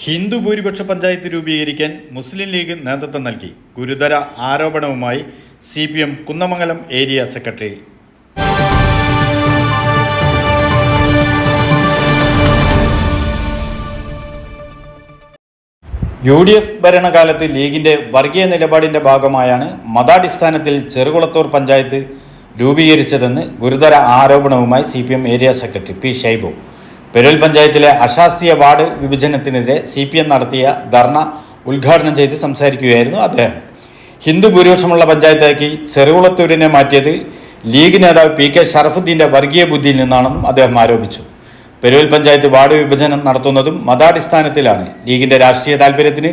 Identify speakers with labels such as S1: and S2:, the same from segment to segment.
S1: ഹിന്ദു ഭൂരിപക്ഷ പഞ്ചായത്ത് രൂപീകരിക്കാൻ മുസ്ലിം ലീഗ് നേതൃത്വം നൽകി. ഗുരുതര ആരോപണവുമായി CPM Kunnamangalam area secretary. UDF ഭരണകാലത്ത് ലീഗിന്റെ വർഗീയ നിലപാടിന്റെ ഭാഗമായാണ് മതാടിസ്ഥാനത്തിൽ ചെറുകുളത്തൂർ പഞ്ചായത്ത് രൂപീകരിച്ചതെന്ന് ഗുരുതര ആരോപണവുമായി CPM area secretary P. Shaibu. Peruval പഞ്ചായത്തിലെ അശാസ്ത്രീയ വാർഡ് വിഭജനത്തിനെതിരെ CPM നടത്തിയ ധർണ ഉദ്ഘാടനം ചെയ്ത് സംസാരിക്കുകയായിരുന്നു അദ്ദേഹം. ഹിന്ദു ഭൂരിപക്ഷമുള്ള പഞ്ചായത്താക്കി ചെറുകുളത്തൂരിനെ മാറ്റിയത് ലീഗ് നേതാവ് PK ഷറഫുദ്ദീൻ്റെ വർഗീയ ബുദ്ധിയിൽ നിന്നാണെന്നും അദ്ദേഹം ആരോപിച്ചു. പെരുവൽ പഞ്ചായത്ത് വാർഡ് വിഭജനം നടത്തുന്നതും മതാടിസ്ഥാനത്തിലാണ്. ലീഗിന്റെ രാഷ്ട്രീയ താൽപര്യത്തിന്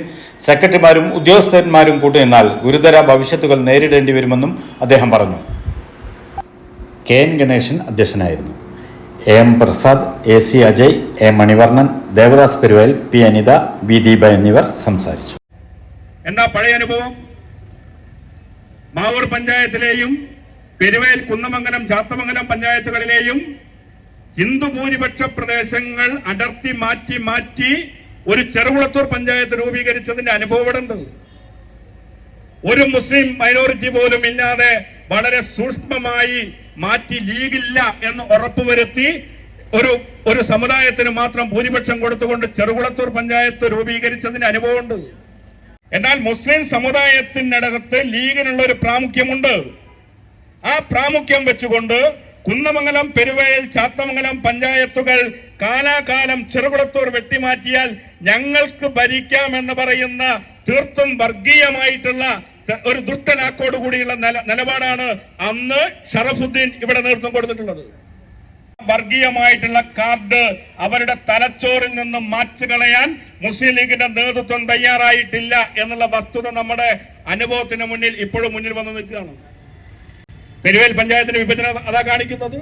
S1: സെക്രട്ടറിമാരും ഉദ്യോഗസ്ഥന്മാരും കൂട്ടുനിന്നാൽ ഗുരുതര ഭവിഷ്യത്തുകൾ നേരിടേണ്ടി വരുമെന്നും അദ്ദേഹം പറഞ്ഞു. KN ഗണേശൻ അധ്യക്ഷനായിരുന്നു. AM Prasad, AC Ajay, A Manivarnan, Devdas പെരുവൽ, P Anitha, B Deepa എന്നിവർ സംസാരിച്ചു.
S2: എന്താ പഴയ അനുഭവം? മാവൂർ പഞ്ചായത്തിലെയും പെരുവൽ, കുന്നമംഗലം, ചാത്തമംഗലം പഞ്ചായത്തുകളിലെയും ഹിന്ദു ഭൂരിപക്ഷ പ്രദേശങ്ങൾ അടർത്തി മാറ്റി ഒരു ചെറുകുളത്തൂർ പഞ്ചായത്ത് രൂപീകരിച്ചതിന്റെ അനുഭവമുണ്ട്. ഒരു മുസ്ലിം മൈനോറിറ്റി പോലും ഇല്ലാതെ വളരെ സൂക്ഷ്മമായി മാറ്റി ലീഗില്ല എന്ന് ഉറപ്പുവരുത്തി ഒരു സമുദായത്തിന് മാത്രം ഭൂരിപക്ഷം കൊടുത്തുകൊണ്ട് ചെറുകുളത്തൂർ പഞ്ചായത്ത് രൂപീകരിച്ചതിന്റെ അനുഭവമുണ്ട്. എന്നാൽ മുസ്ലിം സമുദായത്തിനകത്ത് ലീഗിനുള്ള ഒരു പ്രാമുഖ്യമുണ്ട്. ആ പ്രാമുഖ്യം വെച്ചുകൊണ്ട് കുന്നമംഗലം, പെരുവയൽ, ചാത്തമംഗലം പഞ്ചായത്തുകൾ കാലാകാലം ചെറുകുളത്തൂർ വെട്ടിമാറ്റിയാൽ ഞങ്ങൾക്ക് ഭരിക്കാമെന്ന് പറയുന്ന തീർത്തും വർഗീയമായിട്ടുള്ള ഒരു ദുഷ്ടനാക്കോടുകൂടിയുള്ള നിലപാടാണ് അന്ന് ഷറഫുദ്ദീൻ ഇവിടെ നേതൃത്വം കൊടുത്തിട്ടുള്ളത്. വർഗീയമായിട്ടുള്ള കാർഡ് അവരുടെ തലച്ചോറിൽ നിന്നും മാറ്റുകളയാൻ മുസ്ലിം ലീഗിന്റെ നേതൃത്വം തയ്യാറായിട്ടില്ല എന്നുള്ള വസ്തുത നമ്മുടെ അനുഭവത്തിന് മുന്നിൽ ഇപ്പോഴും മുന്നിൽ വന്നു നിൽക്കുകയാണ്. പെരുവേൽ പഞ്ചായത്തിന്റെ വിഭജനം അതാ കാണിക്കുന്നത്.